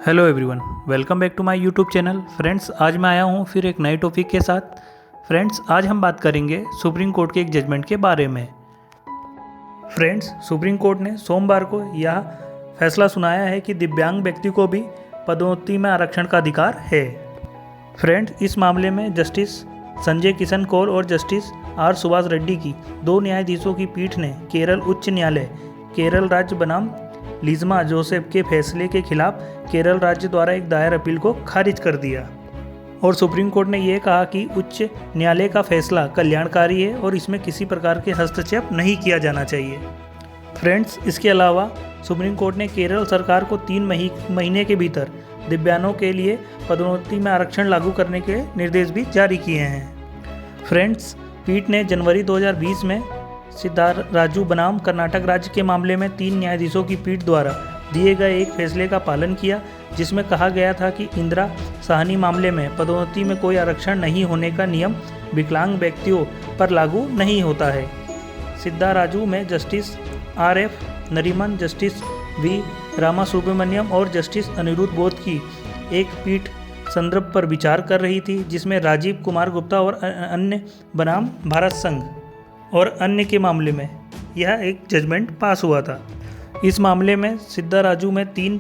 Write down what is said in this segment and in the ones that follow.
Hello everyone, welcome back to my YouTube channel. Friends, आज मैं आया हूँ फिर एक नए टॉपिक के साथ। फ्रेंड्स, आज हम बात करेंगे सुप्रीम कोर्ट के एक जजमेंट के बारे में। फ्रेंड्स, सुप्रीम कोर्ट ने सोमवार को यह फैसला सुनाया है कि दिव्यांग व्यक्ति को भी पदोन्नति में आरक्षण का अधिकार है। फ्रेंड्स, इस मामले में जस्टिस संजय किशन कौल और जस्टिस आर सुभाष रेड्डी की दो न्यायाधीशों की पीठ ने केरल उच्च न्यायालय केरल राज्य बनाम लिज़मा जोसेफ के फैसले के खिलाफ केरल राज्य द्वारा एक दायर अपील को खारिज कर दिया और सुप्रीम कोर्ट ने यह कहा कि उच्च न्यायालय का फैसला कल्याणकारी है और इसमें किसी प्रकार के हस्तक्षेप नहीं किया जाना चाहिए। फ्रेंड्स, इसके अलावा सुप्रीम कोर्ट ने केरल सरकार को 3 महीने के भीतर दिव्यांगों के लिए पदोन्नति में आरक्षण लागू करने के निर्देश भी जारी किए हैं। फ्रेंड्स, पीठ ने जनवरी 2020 में सिद्धाराजू बनाम कर्नाटक राज्य के मामले में 3 न्यायाधीशों की पीठ द्वारा दिए गए एक फैसले का पालन किया, जिसमें कहा गया था कि इंदिरा साहनी मामले में पदोन्नति में कोई आरक्षण नहीं होने का नियम विकलांग व्यक्तियों पर लागू नहीं होता है। सिद्धाराजू में justice RF Nariman, justice V Ramasubramaniam और जस्टिस अनिरुद्ध बोस की एक पीठ संदर्भ पर विचार कर रही थी, जिसमें राजीव कुमार गुप्ता और अन्य बनाम भारत संघ और अन्य के मामले में यह एक जजमेंट पास हुआ था। इस मामले में सिद्धाराजू में 3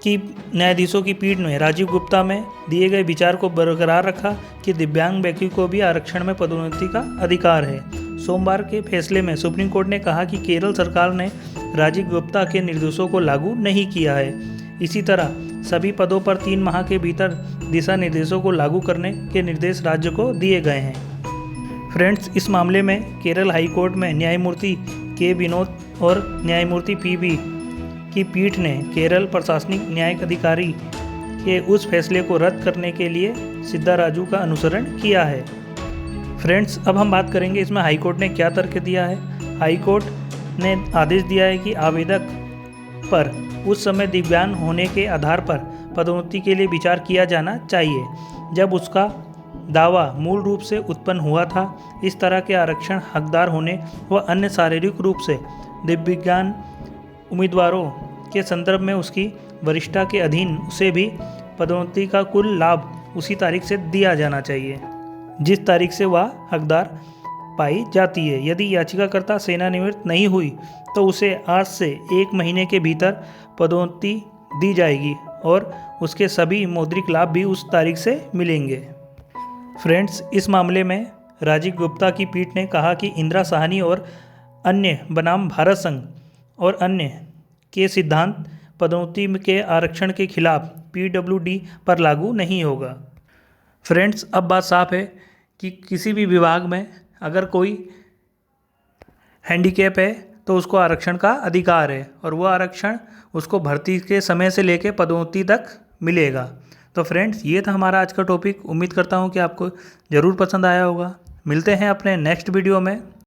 की न्यायाधीशों की पीठ ने राजीव गुप्ता में दिए गए विचार को बरकरार रखा कि दिव्यांग व्यक्ति को भी आरक्षण में पदोन्नति का अधिकार है। सोमवार के फैसले में सुप्रीम कोर्ट ने कहा कि केरल सरकार ने राजीव गुप्ता के निर्देशों को लागू नहीं किया है। इसी तरह सभी पदों पर 3 माह के भीतर दिशा निर्देशों को लागू करने के निर्देश राज्य को दिए गए हैं। फ्रेंड्स, इस मामले में केरल हाई कोर्ट में न्यायमूर्ति के विनोद और न्यायमूर्ति PB की पीठ ने केरल प्रशासनिक न्यायिक अधिकारी के उस फैसले को रद्द करने के लिए सिद्धाराजू का अनुसरण किया है। फ्रेंड्स, अब हम बात करेंगे इसमें हाई कोर्ट ने क्या तर्क दिया है। हाई कोर्ट ने आदेश दिया है कि आवेदक पर उस समय दिव्यांग होने के आधार पर पदोन्नति के लिए विचार किया जाना चाहिए जब उसका दावा मूल रूप से उत्पन्न हुआ था। इस तरह के आरक्षण हकदार होने व अन्य शारीरिक रूप से दिव्यांग उम्मीदवारों के संदर्भ में उसकी वरिष्ठता के अधीन उसे भी पदोन्नति का कुल लाभ उसी तारीख से दिया जाना चाहिए जिस तारीख से वह हकदार पाई जाती है। यदि याचिकाकर्ता सेवानिवृत्त नहीं हुई तो उसे आज से 1 महीने के भीतर पदोन्नति दी जाएगी और उसके सभी मौद्रिक लाभ भी उस तारीख से मिलेंगे। फ्रेंड्स, इस मामले में राजीव गुप्ता की पीठ ने कहा कि इंदिरा साहनी और अन्य बनाम भारत संघ और अन्य के सिद्धांत पदोन्नति के आरक्षण के खिलाफ PWD पर लागू नहीं होगा। फ्रेंड्स, अब बात साफ है कि किसी भी विभाग में अगर कोई हैंडीकैप है तो उसको आरक्षण का अधिकार है और वह आरक्षण उसको भर्ती के समय से लेकर पदोन्नति तक मिलेगा। तो फ्रेंड्स, ये था हमारा आज का टॉपिक। उम्मीद करता हूँ कि आपको ज़रूर पसंद आया होगा। मिलते हैं अपने नेक्स्ट वीडियो में।